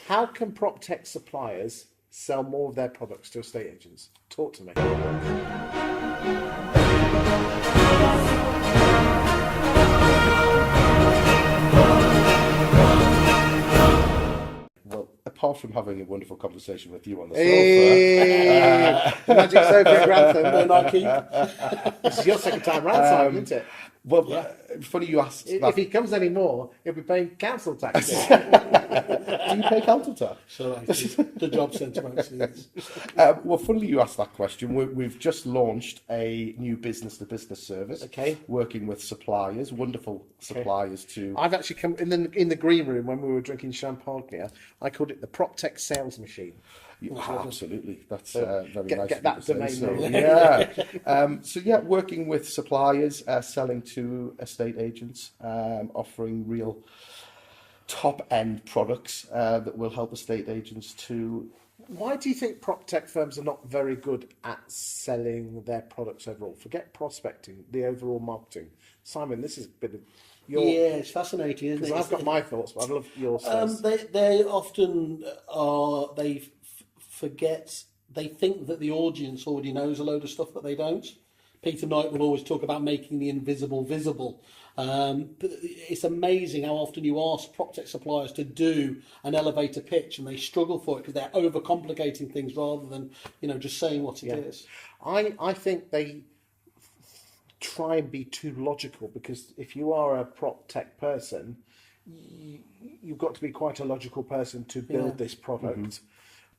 How can Proptech suppliers sell more of their products to estate agents? Talk to me. Well, apart from having a wonderful conversation with you on the sofa, the magic sofa at Grantham, sofa. this is your second time round, Simon, isn't it? Well, funny you asked. If he comes anymore, he'll be paying council tax. Do you pay council tax? So the job centre actually. Well, funnily you asked that question. We've just launched a new business-to-business service. Okay. Working with suppliers, wonderful suppliers to. I've actually come in the green room when we were drinking champagne here. I called it the Proptech sales machine. Absolutely, that's very nice. Get that domain. So yeah, working with suppliers, selling to estate agents, offering real top-end products that will help estate agents to. Why do you think Proptech firms are not very good at selling their products overall? Forget prospecting, the overall marketing. Simon, this is a bit of your... Yeah, it's fascinating, isn't it? Because I've got my thoughts, but I'd love yours first. They often are, forget, they think that the audience already knows a load of stuff that they don't. Peter Knight will always talk about making the invisible visible. But it's amazing how often you ask Proptech suppliers to do an elevator pitch and they struggle for it because they're overcomplicating things rather than, just saying what it is. I think they try and be too logical, because if you are a Proptech person, you've got to be quite a logical person to build this product. Mm-hmm.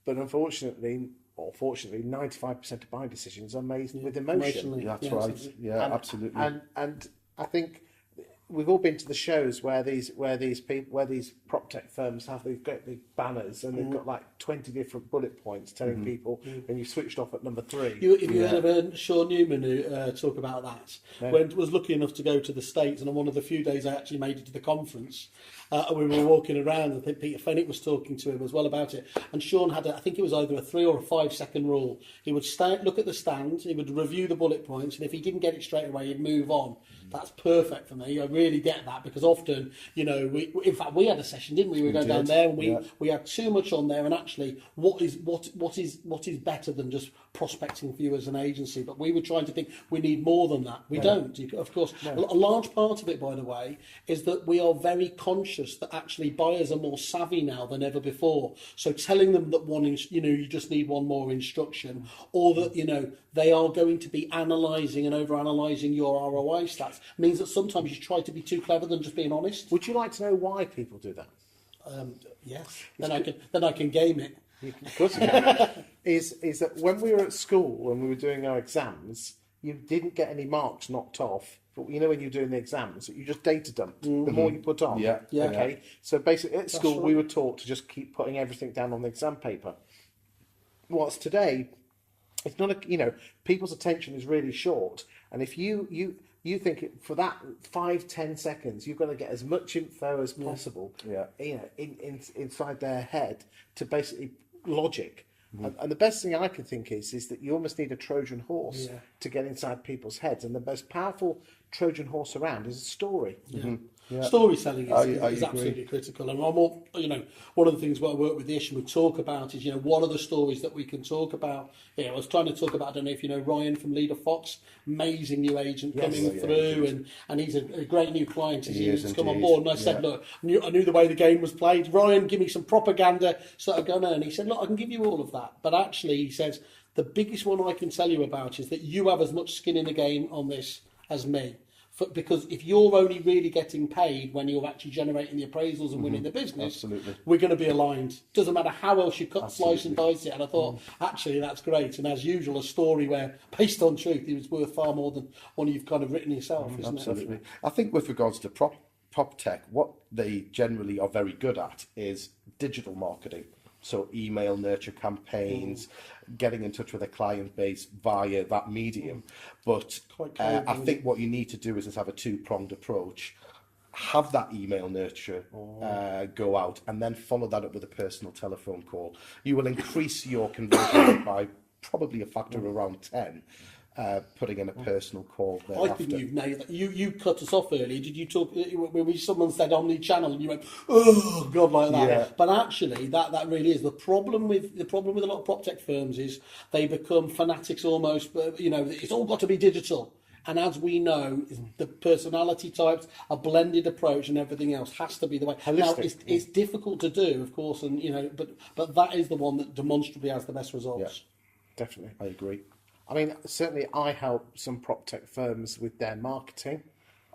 But unfortunately, or fortunately, 95% of buying decisions are made with emotion. That's right. Yeah, absolutely. And I think we've all been to the shows where these Proptech firms have these great big banners and they've got like 20 different bullet points telling people, and you switched off at number 3. Have you heard of Sean Newman talk about that? No. When I was lucky enough to go to the States, and on one of the few days I actually made it to the conference, we were walking around, and I think Peter Fenwick was talking to him as well about it. And Sean had, I think it was either a 3 or a 5 second rule. He would look at the stand, he would review the bullet points, and if he didn't get it straight away, he'd move on. That's perfect for me. I really get that, because often, in fact, we had a session, didn't we? We were going down there, and we had too much on there. And actually, what is better than just prospecting for you as an agency? But we were trying to think we need more than that. We don't, of course. No. A large part of it, by the way, is that we are very conscious that actually buyers are more savvy now than ever before. So telling them that you just need one more instruction, or that they are going to be analysing and over-analysing your ROI stats, means that sometimes you try to be too clever than just being honest. Would you like to know why people do that? Yes. Then I can game it. Of course you can. Is that when we were at school, when we were doing our exams, you didn't get any marks knocked off. But when you're doing the exams, you just data dump. The more you put on. Yeah. Okay. So basically at school, we were taught to just keep putting everything down on the exam paper. Whilst today, it's not people's attention is really short, and if you think for that 5-10 seconds you've got to get as much info as possible, inside their head to basically logic. And the best thing I can think is that you almost need a Trojan horse to get inside people's heads, and the most powerful Trojan horse around is a story. Yeah. Storytelling is absolutely critical, and one of the things what I work with Ish and we talk about is what are the stories that we can talk about. I was trying to talk about, I don't know if you know Ryan from Leader Fox, amazing new agent coming through, and he's a great new client. He's come on board, and I said, look, I knew the way the game was played. Ryan, give me some propaganda sort of gunner, and he said, look, I can give you all of that, but actually he says the biggest one I can tell you about is that you have as much skin in the game on this as me. Because if you're only really getting paid when you're actually generating the appraisals and winning the business, we're going to be aligned. Doesn't matter how else you cut, slice and dice it. And I thought, actually, that's great. And as usual, a story where, based on truth, it was worth far more than one you've kind of written yourself, isn't it? I think with regards to Proptech, what they generally are very good at is digital marketing. So email nurture campaigns, getting in touch with a client base via that medium. But I think what you need to do is just have a 2-pronged approach. Have that email nurture go out, and then follow that up with a personal telephone call. You will increase your conversion rate by probably a factor of around 10. putting in a personal call I thereafter. think you've nailed that. You cut us off earlier. Did you talk when someone said omni-channel and you went, oh God, like that? Yeah. But actually, that really is the problem with a lot of PropTech firms is they become fanatics almost. But it's all got to be digital. And as we know, the personality types, a blended approach, and everything else has to be the way. Now, it's difficult to do, of course, and but that is the one that demonstrably has the best results. Yeah. Definitely. I agree. I mean, certainly I help some PropTech firms with their marketing.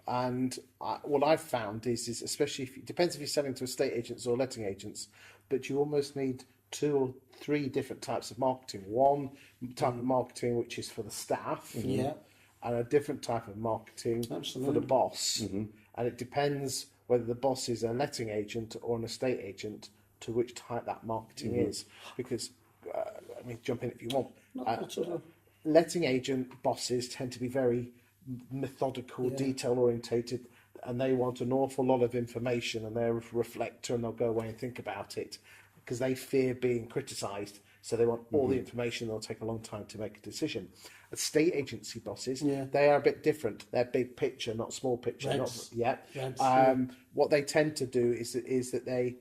And what I've found is especially it depends if you're selling to estate agents or letting agents, but you almost need 2 or 3 different types of marketing. One type of marketing which is for the staff, Yeah. and a different type of marketing for the boss. And it depends whether the boss is a letting agent or an estate agent to which type that marketing is. Because, I mean, jump in if you want. Letting agent bosses tend to be very methodical, detail orientated, and they want an awful lot of information, and they're a reflector, and they'll go away and think about it because they fear being criticised. So they want all the information. They'll take a long time to make a decision. Estate agency bosses, they are a bit different. They're big picture, not small picture. What they tend to do is that they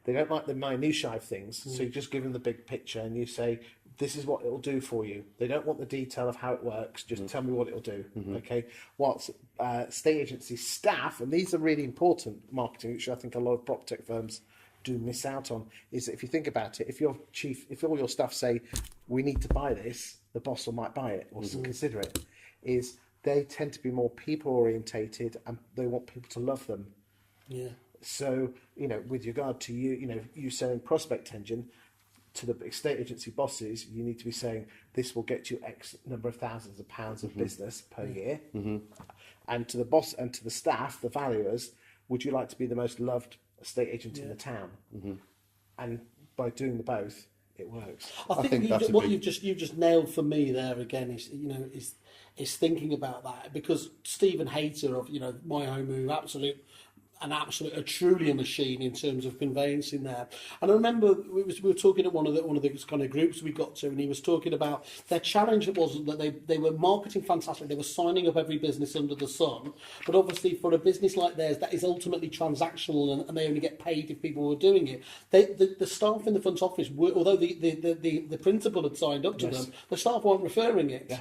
don't like the minutiae of things. So you just give them the big picture and you say, this is what it'll do for you. They don't want the detail of how it works. Just tell me what it'll do. Okay. What estate agency staff, and these are really important marketing, which I think a lot of PropTech firms do miss out on, is that if you think about it, if all your staff say, we need to buy this, the boss might buy it or consider it, is they tend to be more people orientated and they want people to love them. Yeah. So, with regard to you selling ProspectEngine to the estate agency bosses, you need to be saying, this will get you X number of thousands of pounds of business per year. And to the boss and to the staff, the valuers, would you like to be the most loved estate agent in the town? And by doing the both, it works. I think you've just nailed for me there again is thinking about that, because Stephen Hayter of My Home Move, a truly a machine in terms of conveyancing there. And I remember we were talking at one of the kind of groups we got to, and he was talking about their challenge. It wasn't that they were marketing fantastic, they were signing up every business under the sun, but obviously for a business like theirs that is ultimately transactional and they only get paid if people were doing it. The staff in the front office were, although the principal had signed up to them, the staff weren't referring it. Yeah.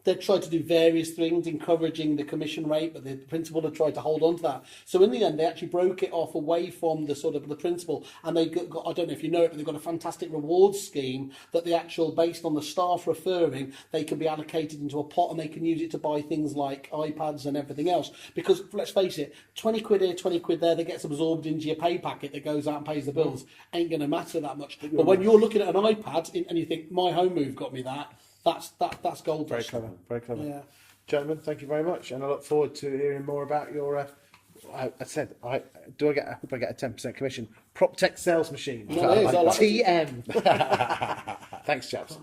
They tried to do various things, encouraging the commission rate, but the principal had tried to hold on to that. So in the end, they actually broke it off away from the sort of the principal, and they got I don't know if you know it, but they've got a fantastic rewards scheme that the actual, based on the staff referring, they can be allocated into a pot and they can use it to buy things like iPads and everything else. Because let's face it, 20 quid here, 20 quid there, that gets absorbed into your pay packet that goes out and pays the bills, ain't going to matter that much. But when you're looking at an iPad and you think, My Home Move got me that, that's gold. Very clever, very clever. Yeah. Gentlemen, thank you very much, and I look forward to hearing more about your. I hope I get a 10% commission. PropTech sales machine. No, it is, I like TM. Thanks, chaps.